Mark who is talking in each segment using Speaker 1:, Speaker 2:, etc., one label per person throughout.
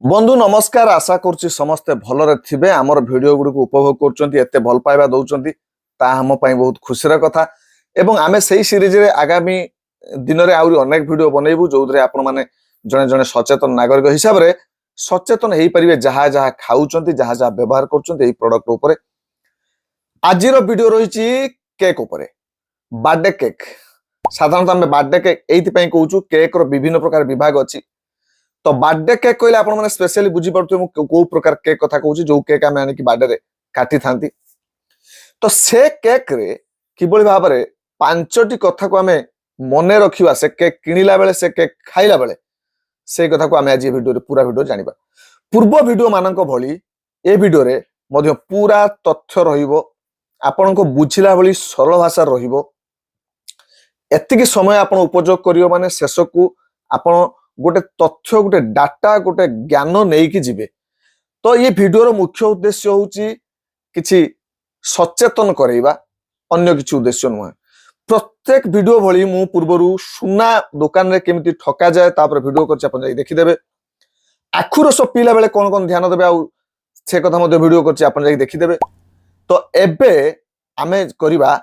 Speaker 1: बंधु नमस्कार। आशा करुच्ची समस्ते भलरे थिबे। आमर वीडियो गुडी उपभोग करचंती, एते भल पाइबा दउचंती ता हम पई बहुत खुशीर कथा। एवं आमे सेही सीरीज रे आगामी दिन रे आउरी अनेक वीडियो बनेबू जोदरे आपण माने जने जने सचेतन नागरिक हिसाब रे सचेतन हेई परिबे, जहा जहा खाउचंती जहा जहा व्यवहार करचंती एई प्रोडक्ट ऊपर। आजिरो वीडियो रहिची केक ऊपर, बर्थडे केक। साधारणतः आमे बर्थडे केक एइति पई कहूचु, केक रो विभिन्न प्रकार विभाग अछि। तो बर्थडे केक कहले आपण माने स्पेशली बुझी पड़थि मु को प्रकार केक कथा कहूची, जो केक आमे आनी कि बर्थडे रे काटी थांती। तो से केक रे किबोली भाबरे पांचटी कथा को आमे मने रखिबा, से केक किनिला बेले से केक खाइला बेले से कथा को आमे आज वीडियो रे पूरा वीडियो जानिबा। पूर्व वीडियो मानक भली ए वीडियो रे मध्य पूरा तथ्य रहिबो, आपण को बुझिला भली सरल भाषा रहिबो। एतिकी समय आपण उपयोग करियो माने शेष को आपण गोटे तथ्य, गोटे डाटा, गोटे ज्ञान नहीं कि जीवे। तो ये वीडियो मुख्य उद्देश्य होची किछि सचेतन करैबा, अन्य किछि उद्देश्य नुह। प्रत्येक वीडियो भली मु पूर्वरु सुना दुकान रे केमिति ठका जाए तापर वीडियो करछि, अपन जाई देखि देबे। आखु रस पीला बेले कोन कोन ध्यान देबे आ से कथा मध्ये वीडियो करछि, अपन जाई देखि देबे। तो एबे आमे करिबा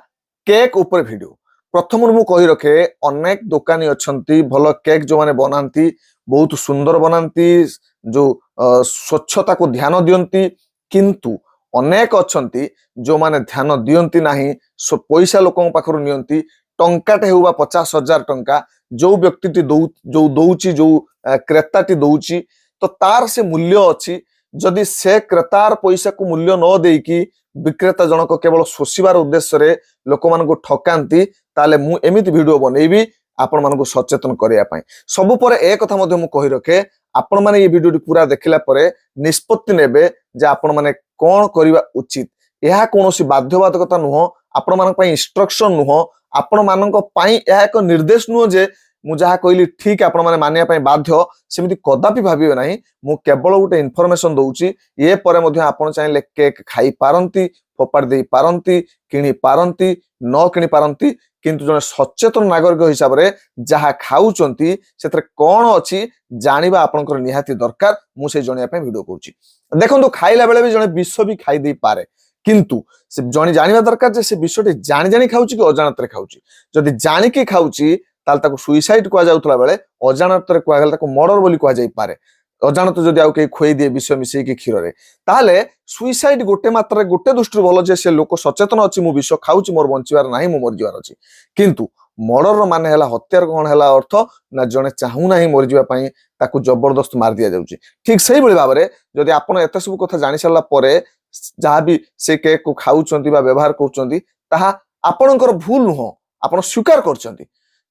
Speaker 1: केक ऊपर वीडियो। प्रथम मु कहि रखे, अनेक दुकानी अछंती भल केक जो माने बनांती, बहुत सुंदर बनांती, जो स्वच्छता को ध्यान दियंती, किंतु अनेक अछंती जो माने ध्यान दियंती नाही। सो पैसा लोकन पाखरु नियंती, टंकाटे हेउबा 50,000 टंका जो व्यक्तिटी जो दउची, जो क्रेताटी दउची, तो तार से मूल्य अछि। जदि से क्रेतार पैसा को मूल्य न देकी विक्रेता जनक केवल शोषिबार उद्देश्य रे लोक मान को ठकांती, ताले मु एमिति वीडियो बनेबी आपण मान को सचेतन करिया पई। सबु पर ए कथा मध्ये मु कहि रखे, आपण माने ये वीडियो पूरा देखिला परे निष्पत्ति नेबे जे आपण माने कोन करिवा उचित। एहा कोनोसी बाध्यबाधकता नुह, आपण मान पई इंस्ट्रक्शन नुह, आपण मान पई एहा एक निर्देश नुह जे मु जहा कहली ठीक आपण माने मानिया पई बाध्य, सेमिति कदापि भाबिबे नाही। मु केवल गोटे इन्फॉर्मेशन दउची, ये परे मध्ये आपण चाहिले केक खाई पारंती, फोपाड़ दे पारंती, किनी पारंती, न किनी पारंती, किंतु जने सचेतन नागरिक हिसाब रे जहा खाउचंती सेतरे कोन अछि जानिबा आपनकर निहाती दरकार। मु से जणिया पे वीडियो करूची। देखंतु खाइला बेले भी जने विष भी खाई दे पारे, किंतु से जणी जानिबा दरकार जे से विषटी जानि जानि खाउची कि अजानत रे खाउची। जदि जानि कि खाउची ताल ताको सुइसाइड कुआ जाउतला बेले, अजानत रे कुआ गेल ताको मर्डर बोली कुआ जाई पारे। अजानत जदि आउ के खोई दिए विष मिसई कि क्षीर रे, ताले सुइसाइड गोटे मात्रा गोटे दृष्टि भलो जे से लोक सचेतन अछि, मु विष खाउची, मोर बंचिबार नाही, मु मर जिबार अछि। किंतु मर्डर माने हला हत्यार कोन हला अर्थ ना जने चाहू नाही मर जिबा पई ताकू जबरदस्त मार दिया जाउची। ठीक सही बळी भाबरे जदि आपण एते सब कथा जानि सरला परे जहा भी से केक को खाउचंती बा व्यवहार करचंती, ताहा आपणकर भूल नुह, आपण स्वीकार करचंती।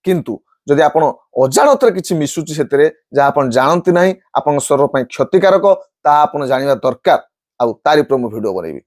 Speaker 1: किंतु जदि आपण अजानत रे किछि मिसुची सेतरे जहा आपण जानंती नाही, आपण शरीर पई क्षतिकारक, ता आपण जानिबा दरकार। आ तारि पर मु वीडियो बनेबी।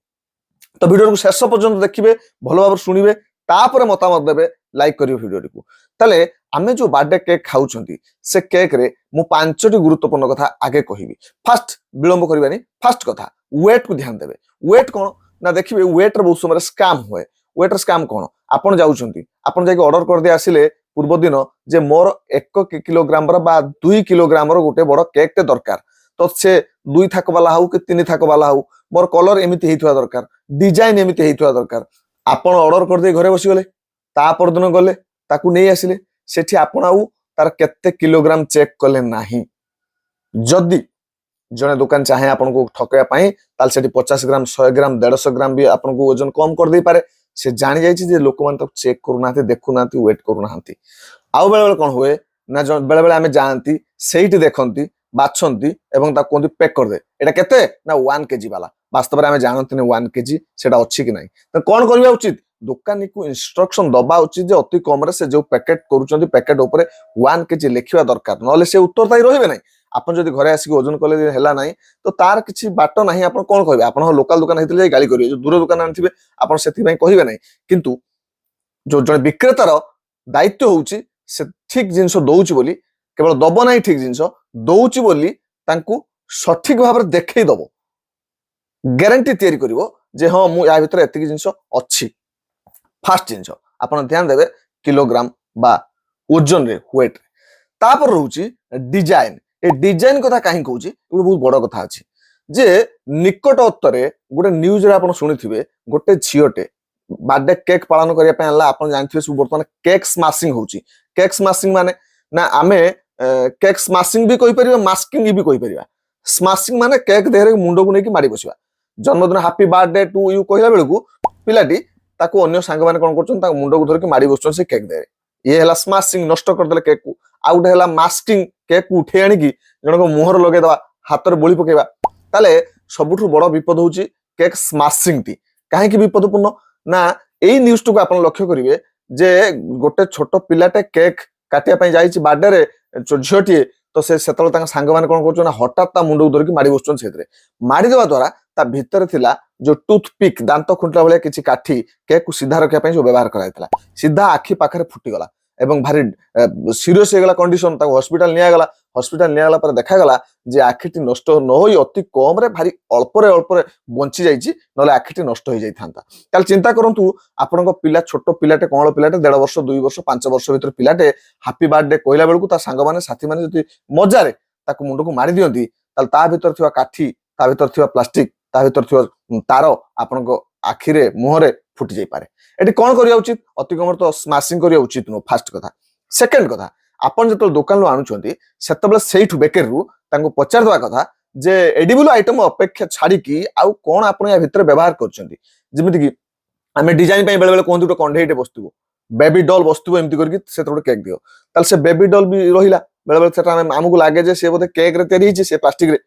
Speaker 1: तो वीडियो को शेष पर्यंत देखिबे, भलो भाबर सुनिबे, तापर मतामत देबे, लाइक करियो वीडियो को। ताले आमे जो बर्थडे केक खाउचंती से केक रे मु पांचटी गुरुत्वपूर्ण कथा आगे कहिबी। फर्स्ट विलंब करबानी, फर्स्ट कथा वेट को ध्यान देबे। वेट कोन ना देखिबे, वेट रे बहुत समय स्कैम होए। वेट स्कैम कोन, आपण जाउचंती, आपण जाके ऑर्डर कर दे आसिले पूर्व दिन जे मोर 1 किलोग्राम बा 2 किलोग्राम गोटे बड़ केक ते दरकार। तो से 2 थाक वाला हाउ कि 3 थाक वाला हाउ, मोर कलर एमिति हेइथवा दरकार, डिजाइन एमिति हेइथवा दरकार। आपण ऑर्डर कर दे घरे बसी गले, ता पर दिन गले ताकू नै आसिले, सेठी आपण आउ तार केते किलोग्राम चेक कले नाही। जदि जने दुकान चाहे आपण को ठकया पई, ताल सेठी 50 ग्राम, 100 ग्राम, 150 ग्राम भी आपण को वजन कम कर दे पारे। से जानि जाइछि जे लोक मान तक चेक करू नाथि, देखु नाथि, वेट करू नाथि। आउ बेले बेले कोन होए ना, बेले बेले आमे जानती सेठी देखंती, बाछंती एवं ता कोंती पैक कर दे, एटा केते ना 1 केजी वाला। वास्तव रे आमे जानंती ने 1 केजी सेटा अछि कि नाही। त कोन करबा उचित, दुकानी को इंस्ट्रक्शन दबा उचित जे अति कम रे से जो पैकेट करूचंती पैकेट ऊपर 1 केजी लिखिबा दरकार, नले से उत्तरदायी रहिबे नाही। आपण जदि घरे आसी ओजन कले हेला नाही, तो तार किछि बाट नाही। आपण कोन कहबे, आपण लोकल दुकान हेतिले गाली करिवे, जो दूर दुकान आनथिबे आपण सेति पई कहिबे नाही। किंतु जो जने विक्रेतार दायित्व होउची से ठीक जिंस दउची बोली, केवल दबो नाही, ठीक जिंस दउची बोली तांकू सठिक भाबरे देखै दबो, ग्यारंटी तयारी करिवो जे हां मु या भितर एतिकी जिंस अछि। फास्ट जिंस आपण ध्यान देबे किलोग्राम बा ओजन रे, वेट रे। तापर रहउची डिजाइन। ए डिजाइन कथा कहीं कहूँ गोटे बहुत बड़ कथा अच्छी जे निकट उत्तरे गोटे न्यूज रे आपण शुणिथिबे गोटे झीटे बर्थडे केक पालन करने आप जानते सब बर्तमान केक स्माशिंग होची केक स्माशिंग माने ना आमे केक स्माशिंग भी कहि परिबा मास्किंग भी कहि परिबा स्माशिंग माने केक देहरे मुंडो को नेकी मारी बसिबा जन्मदिन हैप्पी बर्थडे टू यू कहला बेलकू पिलाटी ताको अन्य सांग माने कोन करछन ताको मुंडो को धर के मारी बसछन से केक देहरे ये हला स्माशिंग नष्ट कर देले केक को आउ गोटे हला मास्किंग केक को उठे आनी की जण को मुहर लगे दवा हाथ रे बोली पकेबा ताले सबुठु बड़ विपद होची केक स्माशिंग टी काहे की विपदपूर्ण ना एई न्यूज टू आपण लक्ष्य करिवे जे गोटे छोट पिलाटे केक काटिया पई जाईची बर्थडे रे झियोटी तो से सेतल तांग सांग माने कोन करछन हठात ता मुंडो धर के मारी बसछन सेतरे मारी देवा द्वारा ता भीतर थिला जो टूथपिक दांत खुंटला भले किछि काठी केक को सीधा रखिया पई जो व्यवहार कराइतला सीधा आखी पाखरे फुटी गला एवं भारी सीरियस हेगला कंडीशन ताको हॉस्पिटल निया गला पर देखा गला जे आखिटी नष्ट न होई अति कम रे भारी अल्प रे बंची जाईची नले आखिटी नष्ट हो जाई थांता ताल चिंता करंतु आपनको पिला छोट पिलाटे कोंळ पिलाटे 1.5 वर्ष 2 वर्ष 5 वर्ष भीतर पिलाटे हैप्पी बर्थडे कहला बेलकू ता सांग माने साथी माने जति मजारे ताको मुंडो को मारी दियंती ताल ता भीतर थिवा काठी ता भीतर थिवा प्लास्टिक ता भीतर थिवा तार आपनको आखिरे मुहरे फुटी जाई पारे एटी कोन करिया उचित अति कमर तो स्माशिंग करिया उचित नो फर्स्ट कथा सेकंड कथा आपण जतो दुकान लो आनुचंती सेतबले सेइठु बेकर रु तांको पचार दवा कथा जे एडिबल आइटम अपेक्षा छाड़ी की आउ कोन आपण या भीतर व्यवहार करचंती जेमिति की हमें डिजाइन पई बेले बेले कोन दुटो कंढेइटे बस्तु बेबी डॉल बस्तु एमति करके से थोड़ा केक दियो ताल से बेबी डॉल भी रहिला बेले बेले सेटा हमकु लागे जे से बोते केक रे तयारी हिची से प्लास्टिक रे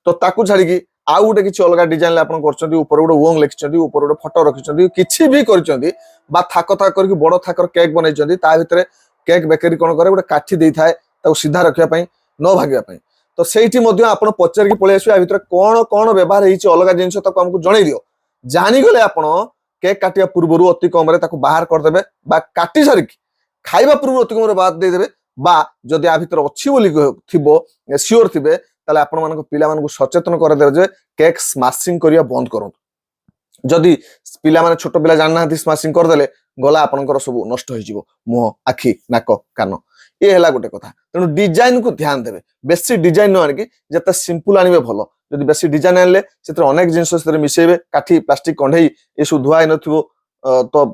Speaker 1: तो ताकू छाड़ी की आउ गोटे किसी अलग डिजाइन ले आपण करचंती ऊपर गोटे वोंग लिखिचंती ऊपर गोटे फोटो रखिचंती किछि भी करचंती बा थाक थाक करके बड़ थाकर केक बनैचंती ता भितरे केक बेकरी कोन करे गोटे काठी देई थाए ताको सीधा रखिया पई न भागिया पई तो सेठी मध्ये आपण पचार की पळे आसु आ भितरे कोन कोन व्यवहार हिची अलग जिंस ताको हमकु जणै दियो जानि गले आपण केक काटिया पूर्वरु अति कम रे ताको बाहर कर देबे बा काटी सारी खाइबा पूर्व अति कम रे बात दे देबे बा जदि आ भितर अछि बोली थिबो श्योर थिबे ताले आपण मानको पिला मानको सचेतन कर दे जे केक स्माशिंग करिया बंद करन जदि पिला माने छोट पिला जानना हथि स्माशिंग कर देले गला आपनकर सब नष्ट होई जिवो मुह आखी नाक कान ए हला गोटे कथा तेनु डिजाइन को ध्यान देबे बेसी डिजाइन न आनकी जते सिंपल आनिबे भलो जदि बेसी डिजाइन आनले सेते अनेक जिंस सेते मिसेबे काठी प्लास्टिक कंढेई एसु धुआई नथिबो तो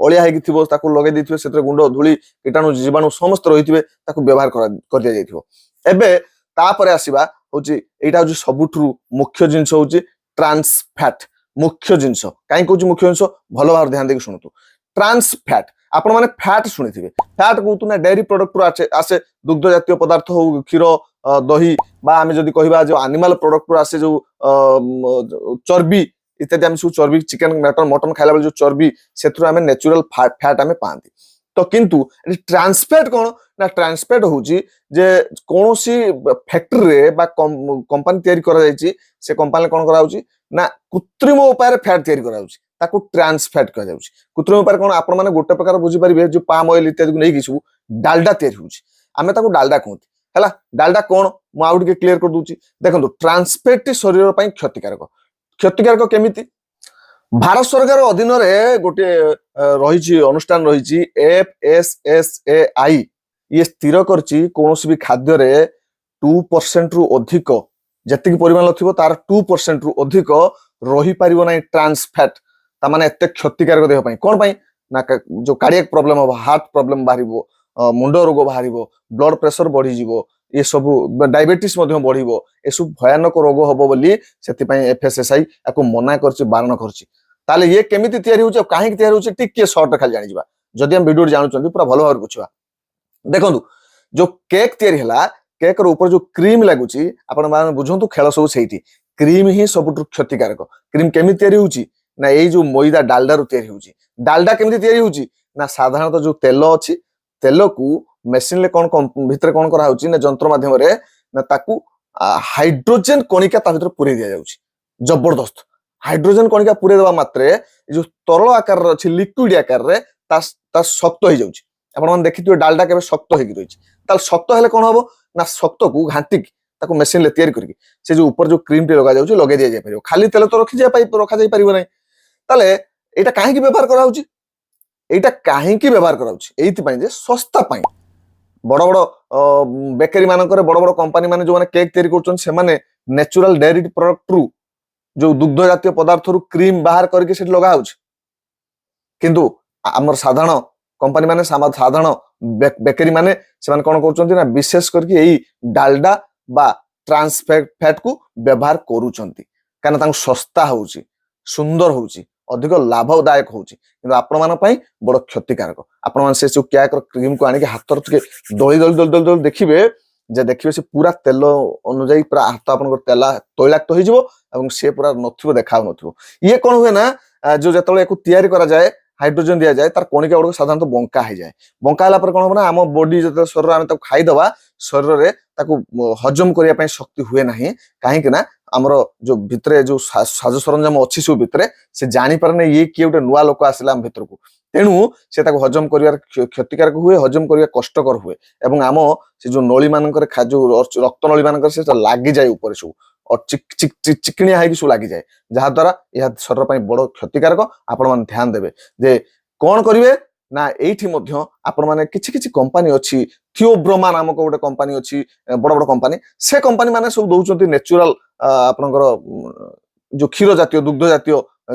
Speaker 1: ओलिया हेकी थिबो ताकू लगे दिथिबे सेते गुंडो धूली कीटाणु जीवाणु समस्त रहिथिबे ताकू व्यवहार कर दिया जाइथिबो एबे तापर आसीबा होची एटा होची सबुठु मुख्य जिंस होची ट्रांस फैट मुख्य जिंस काई कहूची मुख्य जिंस भलो भाव ध्यान देके सुनतु ट्रांस फैट आपण माने फैट सुनिथिबे फैट कहूतु ना डेयरी प्रोडक्ट रु आसे दुग्ध जातीय पदार्थ हो क्षीर दही बा आमे जदी कहिबा जो एनिमल प्रोडक्ट रु आसे जो चर्बी इत्यादि आमे सु चर्बी चिकन मटन खाइला बेले जो चर्बी सेथुर आमे नेचुरल फैट आमे पांती तो किंतु ट्रांसफैट कोन ना ट्रांसफैट होची जे कोनोसी फैक्ट्री रे बा कंपनी तयारी करा जायची से कंपनी कोन करा होची ना कृत्रिम उपाय रे फैट तयारी करा होची ताको ट्रांसफैट कहा जाउची कृत्रिम उपाय कोन आपण माने गोटे प्रकार बुझी परिबे जो पाम ऑयल इत्यादि को नै किछु डालडा तयारी होची आमे ताको डालडा कहूती हला डालडा कोन मु आउट के क्लियर कर दूची देखंतु ट्रांसफैट शरीर पई क्षतिकारक केमिति भारत सरकार अधीन रे गोटे रही अनुष्ठान रही FSSAI ये स्थिर करची कोनोसी भी खाद्य रे 2% रु अधिक जति परिमाण थिबो तार 2% रु अधिक रही परिबो नै ट्रांस फैट ता माने एते क्षतिकारक देह पई कोन पई ना जो कार्डियक प्रॉब्लम हो हार्ट प्रॉब्लम बाहरिबो मुंड रोग बाहरिबो ब्लड प्रेशर बढ़ी जिवो ये सब डायबिटीज मध्य बढ़िबो ए सब भयानक रोग हबो बोली सेति पई FSSAI याको मना करची बारण करची ताले ये केमिति तयारी होची काहे तयारी होची टिके शॉर्ट खाली जानि जिबा जदि हम वीडियो जानउचंती पूरा भलो भाव बुझिबा देखंतु जो केक तयारी हला केक रो ऊपर जो क्रीम लागुची आपण माने बुझंतु खेल सब सेठी क्रीम ही सबटु क्षतिकारक क्रीम केमिति तयारी होची ना एई जो मैदा डालडा रो तयारी होची डालडा केमिति तयारी होची ना साधारणतः जो तेल अछि तेल को मशीन ले कोन भीतर कोन करा होची ना जंत्र माध्यम रे ना ताकू हाइड्रोजन कणिका ता भीतर पुरे दिया जाउची जबरदस्त हाइड्रोजन कणिका पुरे देवा मात्रे जो तरल आकार अछि लिक्विड आकार रे ता शक्त हो जाउची आपण मन देखिथियो डालडा केबे शक्त होई रहिची ताल शक्त हेले कोन हबो ना शक्त को घांटी ताको मशीन ले तयारी करके से जो ऊपर जो क्रीम टे लगा जाउची लगे दिया जाय परियो खाली तेल तो रखा जाय परियो नै ताले एटा काहे की व्यवहार करा होची एटा काहे की व्यवहार करा होची एथि पई जे सस्ता पई বড় বড় বেকাରୀ ମାନଙ୍କରେ ବଡ ବଡ କମ୍ପାନୀ ମାନେ ଯୋଉମାନେ କେକ୍ ତିଆରି କରୁଛନ୍ତି ସେମାନେ ନ୍ୟାଚୁରାଲ ଡେରି ପ୍ରଡକ୍ଟରୁ ଯୋଉ ଦୁଗ୍ଧ ଜାତୀୟ ପଦାର୍ଥରୁ କ୍ରିମ ବାହାର କରିକି ସେଠି ଲଗା ହଉଛି। କିନ୍ତୁ ଆମର ସାଧାରଣ କମ୍ପାନୀ ମାନେ ସାଧାରଣ ବେକାରୀ ମାନେ ସେମାନେ କଣ କରୁଛନ୍ତି ନା ବିଶେଷ କରିକି ଏଇ ଡାଲଡା ବା ଟ୍ରାନ୍ସ ଫ୍ୟାଟ କୁ ବ୍ୟବହାର କରୁଛନ୍ତି, କାରଣ ତାଙ୍କୁ ଶସ୍ତା ହଉଛି, ସୁନ୍ଦର ହଉଛି, ଅଧିକ ଲାଭଦାୟକ ହଉଛି। କିନ୍ତୁ ଆପଣମାନଙ୍କ ପାଇଁ ବଡ କ୍ଷତିକାରକ। ଆପଣମାନେ ସେ ସବୁ କେକ୍ କ୍ରିମକୁ ଆଣିକି ହାତରେ ଟିକେ ଦଳି ଦଳି ଦଳି ଦଳି ଦଳି ଦେଖିବେ ଯେ ଦେଖିବେ ସେ ପୁରା ତେଲ ଅନୁଯାୟୀ ପୁରା ହାତ ଆପଣଙ୍କର ତୈଳାକ୍ତ ହେଇଯିବ ଏବଂ ସେ ପୁରା ନଥିବ, ଦେଖାଉନଥିବ। ଇଏ କଣ ହୁଏ ନା ଯୋଉ ଯେତେବେଳେ ୟାକୁ ତିଆରି କରାଯାଏ ହାଇଡ୍ରୋଜେନ ଦିଆଯାଏ ତାର କଣିକା ଗୁଡିକ ସାଧାରଣତଃ ବଙ୍କା ହେଇଯାଏ। ବଙ୍କା ହେଲା ପରେ କଣ ହବ ନା ଆମ ବଡି ଯେତେବେଳେ ଶରୀର ଆମେ ତାକୁ ଖାଇଦବା ଶରୀରରେ ତାକୁ ହଜମ କରିବା ପାଇଁ ଶକ୍ତି ହୁଏ ନାହିଁ। କାହିଁକି ନା ଆମର ଯୋଉ ଭିତରେ ଯୋଉ ସାଜ ସରଞ୍ଜାମ ଅଛି ସବୁ ଭିତରେ ସେ ଜାଣିପାରେ ନା ଇଏ କିଏ ଗୋଟେ ନୂଆ ଲୋକ ଆସିଲା ଆମ ଭିତରକୁ, ତେଣୁ ସେ ତାକୁ ହଜମ କରିବାର କ୍ଷତିକାରକ ହୁଏ, ହଜମ କରିବା କଷ୍ଟକର ହୁଏ ଏବଂ ଆମ ସେ ଯୋଉ ନଳୀ ମାନଙ୍କରେ ଯୋଉ ରକ୍ତ ନଳୀ ମାନଙ୍କରେ ସେଟା ଲାଗିଯାଏ ଉପରେ ସବୁ ଚିକିଣିଆ ହେଇକି ସବୁ ଲାଗିଯାଏ, ଯାହା ଦ୍ୱାରା ଏହା ଶରୀର ପାଇଁ ବଡ କ୍ଷତିକାରକ। ଆପଣ ମାନେ ଧ୍ୟାନ ଦେବେ ଯେ କଣ କରିବେ ନା ଏଇଠି ମଧ୍ୟ ଆପଣ ମାନେ କିଛି କିଛି କମ୍ପାନୀ ଅଛି, ଥିଓବ୍ରୋମା ନାମକ ଗୋଟେ କମ୍ପାନୀ ଅଛି, ବଡ ବଡ କମ୍ପାନୀ, ସେ କମ୍ପାନୀ ମାନେ ସବୁ ଦଉଛନ୍ତି ନ୍ୟାଚୁରାଲ ଆପଣଙ୍କର ଯୋଉ କ୍ଷୀର ଜାତୀୟ ଦୁଗ୍ଧ ଜାତୀୟ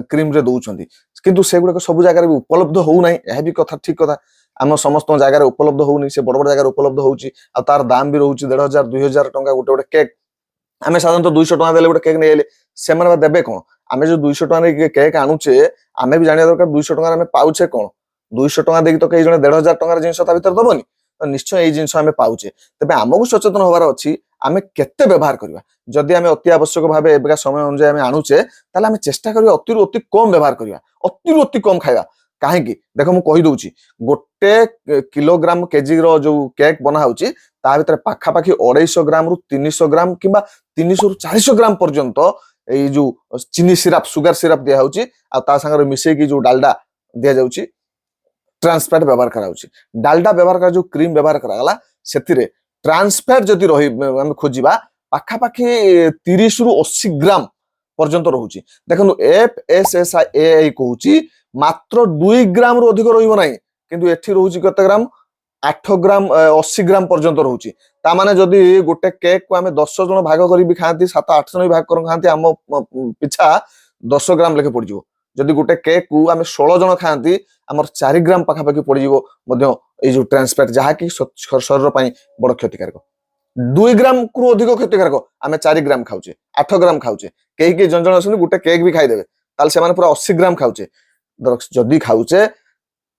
Speaker 1: କ୍ରିମ ରେ ଦଉଛନ୍ତି। କିନ୍ତୁ ସେଗୁଡାକ ସବୁ ଜାଗାରେ ବି ଉପଲବ୍ଧ ହଉନାହିଁ, ଏହା ବି କଥା ଠିକ କଥା। ଆମ ସମସ୍ତ ଜାଗାରେ ଉପଲବ୍ଧ ହଉନି, ସେ ବଡ ବଡ ଜାଗାରେ ଉପଲବ୍ଧ ହଉଛି ଆଉ ତାର ଦାମ ବି ରହୁଛି 1,500 2,000 ଟଙ୍କା ଗୋଟେ ଗୋଟେ କେକ୍। ଆମେ ସାଧାରଣତଃ 200 ଟଙ୍କା ଦେଲେ ଗୋଟେ କେକ୍ ନେଇଗଲେ ସେମାନେ ଦେବେ କଣ? ଆମେ ଯୋଉ 200 ଟଙ୍କା ଦେଇକି କେକ୍ ଆଣୁଛେ ଆମେ ବି ଜାଣିବା ଦରକାର 200 ଟଙ୍କାରେ ଆମେ ପାଉଛେ କଣ। 200 ଟଙ୍କା ଦେଇକି ତ କେହି ଜଣେ 1,500 ଟଙ୍କାର ଜିନିଷ ତା ଭିତରେ ଦବନି, ତ ନିଶ୍ଚୟ ଏଇ ଜିନିଷ ଆମେ ପାଉଛେ। ତେବେ ଆମକୁ ସଚେତନ ହବାର ଅଛି ଆମେ କେତେ ବ୍ୟବହାର କରିବା। ଯଦି ଆମେ ଅତି ଆବଶ୍ୟକ ଭାବେ ଏବେକା ସମୟ ଅନୁଯାୟୀ ଆମେ ଆଣୁଛେ ତାହେଲେ ଆମେ ଚେଷ୍ଟା କରିବା ଅତିରୁ ଅତି କମ ବ୍ୟବହାର କରିବା, ଅତିରୁ ଅତି କମ ଖାଇବା। କାହିଁକି ଦେଖ ମୁଁ କହିଦଉଛି, ଗୋଟେ କିଲୋଗ୍ରାମ କେଜି ର ଯୋଉ କେକ୍ ବନା ହଉଛି ତା ଭିତରେ ପାଖାପାଖି 250 ଗ୍ରାମ ରୁ 300 ଗ୍ରାମ କିମ୍ବା 300 ରୁ 400 ଗ୍ରାମ ପର୍ଯ୍ୟନ୍ତ ଏଇ ଯୋଉ ଚିନି ସିରାପ ସୁଗାର ସିରାପ ଦିଆହଉଛି ଆଉ ତା ସାଙ୍ଗରେ ମିଶେଇକି ଯୋଉ ଡାଲଡା ଦିଆଯାଉଛି ଟ୍ରାନ୍ସଫ୍ୟାଟ ବ୍ୟବହାର କରାଯାଉଛି। ଡାଲଡା ବ୍ୟବହାର କରା ଯୋଉ କ୍ରିମ ବ୍ୟବହାର କରାଗଲା ସେଥିରେ ଟ୍ରାନ୍ସଫ୍ୟାଟ ଯଦି ଆମେ ଖୋଜିବା ପାଖାପାଖି 30 ରୁ 80 ଗ୍ରାମ ପର୍ଯ୍ୟନ୍ତ ରହୁଛି। ଦେଖନ୍ତୁ FSSAI କହୁଛି ମାତ୍ର 2 ଗ୍ରାମ ରୁ ଅଧିକ ରହିବ ନାହିଁ, କିନ୍ତୁ ଏଠି ରହୁଛି କେତେ ଗ୍ରାମ 8 ଗ୍ରାମ 80 ଗ୍ରାମ ପର୍ଯ୍ୟନ୍ତ ରହୁଛି। ତା ମାନେ ଯଦି ଗୋଟେ କେକ୍ କୁ ଆମେ 10 ଜଣ ଭାଗ କରିବି ଖାଆନ୍ତି 7-8 ଜଣ ବି ଭାଗ କରି ଖାଆନ୍ତି ଆମ ପିଛା 10 ଗ୍ରାମ ଲେଖେ ପଡିଯିବ। ଯଦି ଗୋଟେ କେକ୍ କୁ ଆମେ 16 ଜଣ ଖାଆନ୍ତି ଆମର 4 ଗ୍ରାମ ପାଖାପାଖି ପଡିଯିବ ମଧ୍ୟ ଏଇ ଯୋଉ ଟ୍ରାନ୍ସଫ୍ୟାଟ, ଯାହାକି ଶରୀର ପାଇଁ ବଡ କ୍ଷତିକାରକ। 2 ଗ୍ରାମ ରୁ ଅଧିକ କ୍ଷତିକାରକ ଆମେ 4 ଗ୍ରାମ ଖାଉଛେ 8 ଗ୍ରାମ ଖାଉଛେ। କେହି କେହି ଜଣ ଜଣ ଅଛନ୍ତି ଗୋଟେ କେକ୍ ବି ଖାଇଦେବେ, ତାହେଲେ ସେମାନେ ପୁରା 80 ଗ୍ରାମ ଖାଉଛେ। ଯଦି ଖାଉଛେ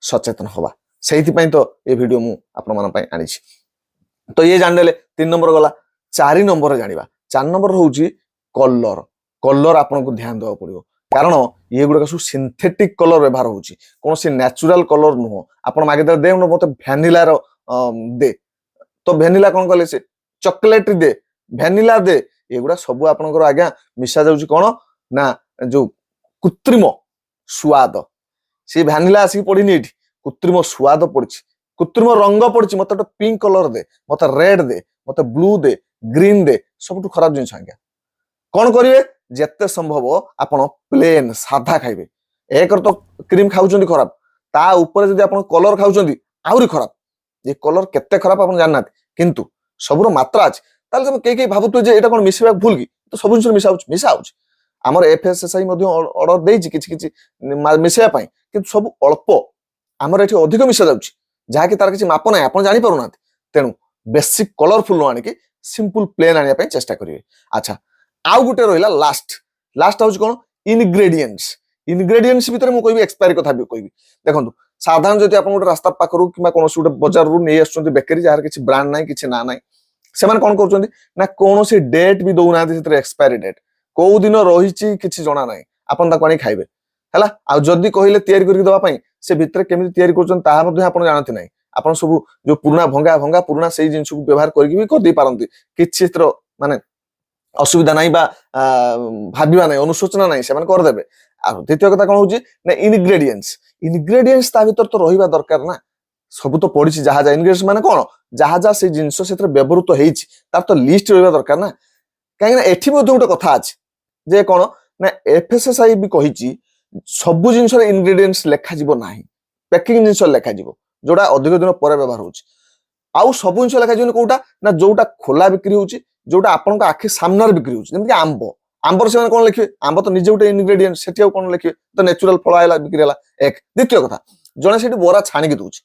Speaker 1: ସଚେତନ ହବା, ସେଇଥିପାଇଁ ତ ଏ ଭିଡିଓ ମୁଁ ଆପଣମାନଙ୍କ ପାଇଁ ଆଣିଛି। ତ ଇଏ ଜାଣିଦେଲେ 3 ନମ୍ବର ଗଲା। 4 ନମ୍ବର ଜାଣିବା। 4 ନମ୍ବର ହଉଛି କଲର। କଲର ଆପଣଙ୍କୁ ଧ୍ୟାନ ଦେବାକୁ ପଡିବ, କାରଣ ଇଏ ଗୁଡାକ ସବୁ ସିନ୍ଥେଟିକ କଲର ବ୍ୟବହାର ହଉଛି, କୌଣସି ନ୍ୟାଚୁରାଲ କଲର ନୁହଁ। ଆପଣ ମାଗିଦେଲେ ଦେ ମତେ ଭ୍ୟାନିଲାର ଦେ, ତ ଭ୍ୟାନିଲା କଣ କଲେ ସେ ଚକୋଲେଟ ଦେ, ଭ୍ୟାନିଲା ଦେ, ଏଗୁଡା ସବୁ ଆପଣଙ୍କର ଆଜ୍ଞା ମିଶା ଯାଉଛି କଣ ନା ଯୋଉ କୃତ୍ରିମ ସୁଆଦ। ସେ ଭ୍ୟାନିଲା ଆସିକି ପଡିନି ଏଠି, କୃତ୍ରିମ ସୁଆଦ ପଡିଛି, କୃତ୍ରିମ ରଙ୍ଗ ପଡିଛି। ମତେ ଗୋଟେ ପିଙ୍କ କଲର ଦେ, ମତେ ରେଡ ଦେ, ମତେ ବ୍ଲୁ ଦେ, ଗ୍ରୀନ ଦେ, ସବୁଠୁ ଖରାପ ଜିନିଷ ଆଜ୍ଞା। କଣ କରିବେ ଯେତେ ସମ୍ଭବ ଆପଣ ପ୍ଲେନ ସାଧା ଖାଇବେ। ଏକର ତ କ୍ରିମ ଖାଉଛନ୍ତି ଖରାପ, ତା ଉପରେ ଯଦି ଆପଣ କଲର ଖାଉଛନ୍ତି ଆହୁରି ଖରାପ। ଏ କଲର କେତେ ଖରାପ ଆପଣ ଜାଣିନାହାନ୍ତି, କିନ୍ତୁ ସବୁର ମାତ୍ରା ଅଛି। ତାହେଲେ ତମେ କେହି କେହି ଭାବୁଥିବେ ଯେ ଏଇଟା କଣ ମିଶିବା ଭୁଲ କି, ତ ସବୁ ଜିନିଷ ମିଶା ହଉଛି। ଆମର FSSAI ମଧ୍ୟ ଅର୍ଡର ଦେଇଛି କିଛି କିଛି ମିଶେଇବା ପାଇଁ, କିନ୍ତୁ ସବୁ ଅଳ୍ପ। ଆମର ଏଠି ଅଧିକ ମିଶା ଯାଉଛି ଯାହାକି ତାର କିଛି ମାପ ନାହିଁ, ଆପଣ ଜାଣିପାରୁନାହାନ୍ତି। ତେଣୁ ବେଶୀ କଲରଫୁଲ ନ ଆଣିକି ସିମ୍ପଲ ପ୍ଲେନ ଆଣିବା ପାଇଁ ଚେଷ୍ଟା କରିବେ। ଆଚ୍ଛା, ଆଉ ଗୋଟେ ରହିଲା ଲାଷ୍ଟ ହଉଛି କଣ ଇନଗ୍ରେଡିଏଣ୍ଟସ। ଇନଗ୍ରେଡିଏଣ୍ଟସ ଭିତରେ ମୁଁ କହିବି ଏକ୍ସପାୟରୀ କଥା ବି କହିବି। ଦେଖନ୍ତୁ ସାଧାରଣ ଯଦି ଆପଣ ଗୋଟେ ରାସ୍ତା ପାଖରୁ କିମ୍ବା କୌଣସି ଗୋଟେ ବଜାରରୁ ନେଇ ଆସୁଛନ୍ତି ବେକରୀ ଯାହାର କିଛି ବ୍ରାଣ୍ଡ ନାହିଁ କିଛି ନା ନାହିଁ, ସେମାନେ କଣ କରୁଛନ୍ତି ନା କୌଣସି ଡେଟ୍ ବି ଦଉନାହାନ୍ତି ସେଥିରେ, ଏକ୍ସପାୟରୀ ଡେଟ୍ କୋଉ ଦିନ ରହିଛି କିଛି ଜଣା ନାହିଁ, ଆପଣ ତାକୁ ଆଣି ଖାଇବେ ହେଲା। ଆଉ ଯଦି କହିଲେ ତିଆରି କରିକି ଦେବା ପାଇଁ, ସେ ଭିତରେ କେମିତି ତିଆରି କରୁଛନ୍ତି ତାହା ମଧ୍ୟ ଆପଣ ଜାଣନ୍ତି ନାହିଁ। ଆପଣ ସବୁ ଯୋଉ ପୁରୁଣା ଭଙ୍ଗା ପୁରୁଣା ସେଇ ଜିନିଷକୁ ବ୍ୟବହାର କରିକି ବି କରିଦେଇ ପାରନ୍ତି, କିଛି ଏଥିର ମାନେ ଅସୁବିଧା ନାହିଁ ବା ଭାବିବା ନାହିଁ, ଅନୁଶୋଚନା ନାହିଁ, ସେମାନେ କରିଦେବେ। ଆଉ ଦ୍ୱିତୀୟ କଥା କଣ ହଉଛି ନା ଇନଗ୍ରେଡିଏଣ୍ଟସ ତା ଭିତରେ ତ ରହିବା ଦରକାର ନା। ସବୁ ତ ପଡିଛି ଯାହା ଇନଗ୍ରେଡିଏଣ୍ଟସ ମାନେ କଣ, ଯାହା ସେଇ ଜିନିଷ ସେଥିରେ ବ୍ୟବହୃତ ହେଇଛି ତାର ତ ଲିଷ୍ଟ ରହିବା ଦରକାର ନା। କାହିଁକି ନା ଏଠି ମଧ୍ୟ ଗୋଟେ କଥା ଅଛି ଯେ କଣ ନା FSSAI ବି କହିଛି ସବୁ ଜିନିଷରେ ଇନଗ୍ରେଡିଏଣ୍ଟସ ଲେଖାଯିବ ନାହିଁ, ପ୍ୟାକିଂ ଜିନିଷ ଲେଖାଯିବ ଯୋଉଟା ଅଧିକ ଦିନ ପରେ ବ୍ୟବହାର ହଉଛି। आउ सब जिन लिखाई कौटा ना जोटा खोला बिक्री होची जोटा आपन आखि सामने बिक्री होची जेमति आंब आंबर से कौन लिखे आंब तो निजे गोटे इनग्रेडिएंट सेठी कौन लिखे तो नेचुरल फल आला बिक्री हला एक द्वितीय कथा जने सेठी बोरा छाणी दउची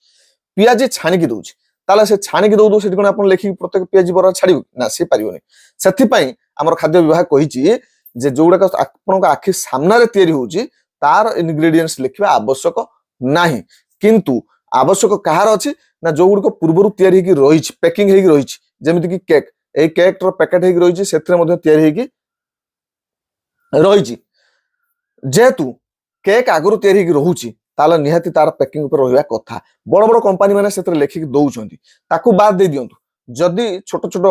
Speaker 1: पियाजी छाणी दउची ताले से छाणी दउ सेठी कोन आपन लिखि प्रत्येक पियाजी बोरा छाड़िबो ना से पारिबोनी सेथि पई हमर खाद्य विभाग कहिची जे जोडा आपन आखि सामने तयारी होची तार इनग्रेडिएंट्स लिखिबा आवश्यक नाही किंतु आवश्यक कहार अछि ना जो गुड को पूर्वरु तयारी हेकी रहिछि पैकिंग हेकी रहिछि जेमिति कि केक ए केक रो पैकेट हेकी रहिछि सेथरे मध्ये तयारी हेकी रहिछि जेतु केक आगरु तयारी हेकी रहउछि ताला निहाती तार पैकिंग ऊपर रहिबा कथा बड़ बड़ कंपनी माने सेथरे लेखिक दउछंती ताकू बाद दे दियंतु जदि छोट छोट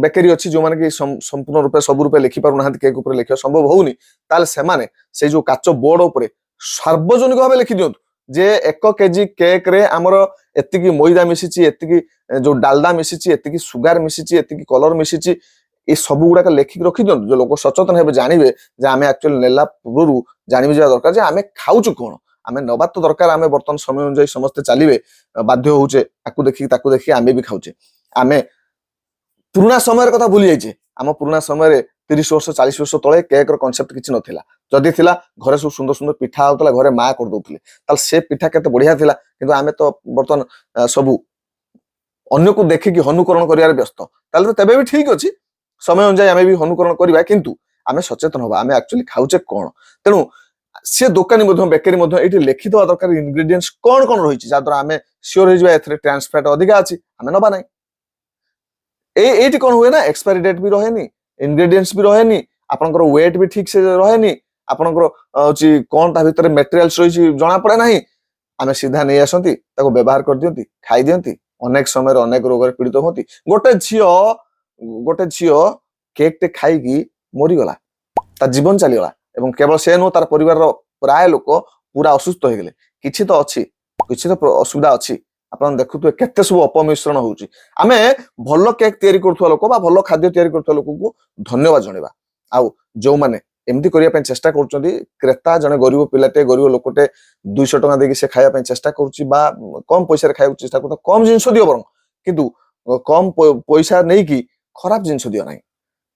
Speaker 1: बेकरी अछि जो माने कि संपूर्ण रूपे सब रूपे लिखि पारु नाहंती केक ऊपर लिखिया संभव होउनी ताले से माने से जो काचो बोर्ड ऊपर सार्वजनिक भाबे लिखि दियंतु जे 1 केजी केक रे हमर एतिकी मैदा मिसिची एतिकी जो डालडा मिसिची एतिकी सुगार मिसिची एतिकी कलर मिसिची ए सब गुडा लेखिक रखि दियंतु जो लोक सचेतन हेबे जानिबे जे आमे एक्चुअली नेला पूर्वरु जानिबे जा दरकार जे आमे खाउछु कोन आमे नबा तो दरकार आमे बर्तन समय अनुसार समस्त चलिबे बाध्य होउचे ताकू देखि आमे भी खाउचे आमे पुराना समय कथा भूली जाइछे आम पुराना समय 30 वर्ष 40 वर्ष तले केक रो कांसेप्ट किछि नथिला जदि थिला घरे सब सुंदर सुंदर पिठा होतला घरे मा कर दोथले ताल से पिठा केते बढ़िया थिला किंतु आमे तो बर्तन सब अन्य को देखि कि अनुकरण करियार व्यस्त ताल तो तबे भी ठीक अछि समय अनुसार आमे भी अनुकरण करिबा किंतु आमे सचेतन होबा आमे एक्चुअली खाउचे कोन तेनु से दुकानी मध्ये बेकरी मध्ये एठी लिखि दवा दरकार इंग्रेडिएंट्स कोन कोन रहिछि जा द्वारा आमे श्योर हो जबा एथरे ट्रांस फैट अधिका अछि आमे नबा नै एठी कोन हुए ना एक्सपायरी डेट भी रहेनी इंग्रेडिएंट्स भी रहेनी आपनकर वेट भी ठीक से रहेनी आपनकर होची कोन ता भीतर मटेरियल्स रहिछि जणा पड़े नाही आमे सीधा नै आसंती ताको व्यवहार कर दियंती खाइ दियंती अनेक समय रे अनेक रोग रे पीड़ित होती गोटे झियो केक टे खाई की मरी गला ता जीवन चली गला एवं केवल से नो तार परिवार रो प्राय लोक पूरा असुस्थ हो गेले किछि तो अछि किछि तो असुविधा अछि आपन देखुतु केते सब अपमिश्रण होउची आमे भलो केक तयारी करथुवा लोक बा भलो खाद्य तयारी करथुवा लोक को धन्यवाद जणेबा आउ जो माने एमती करिया पे चेष्टा करउचंदी क्रेता जने गरीब पिलाटे गरीब लोकटे 200 टका देकी से खाया पे चेष्टा करूची बा कम पैसा रे खाया चेष्टा करतो कम जिंस दियो बरं किंतु कम पैसा नै की खराब जिंस दियो नाही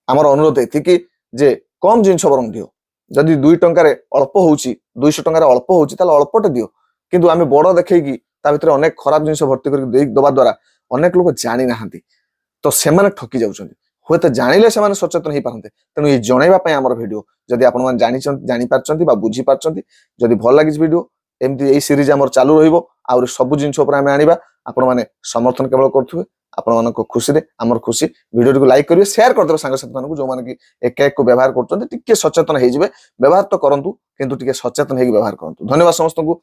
Speaker 1: हमर अनुरोध एति कि जे कम जिंस बरं दियो जदि 2 टका रे अल्प होउची 200 टका रे अल्प होउची ताले अल्पटे दियो किंतु आमे बड़ देखै की ता भीतर अनेक खराब जिंस भर्ती करके देई दबा द्वारा अनेक लोक जानि नाहंती तो सेमाने ठकी जाउछंती होय तो जानिले सेमाने सचेतन हेई पारंते तेनु ए जणैबा पय हमर वीडियो जदि आपण मान जानि पारचंती बा बुझी पारचंती जदि भल लागिस वीडियो एमती ए सीरीज हमर चालू रहिबो और सब जिंस ऊपर आमे आनिबा आपण माने समर्थन केवल करथुवे आपण मानक खुशी रे हमर खुशी वीडियो को लाइक करिवे शेयर कर देबे संग साथी मानक जो माने कि ए केक को व्यवहार करचंती टिके सचेतन हेई जिवे व्यवहार तो करंतु किंतु टिके सचेतन हेई व्यवहार करंतु धन्यवाद समस्त को।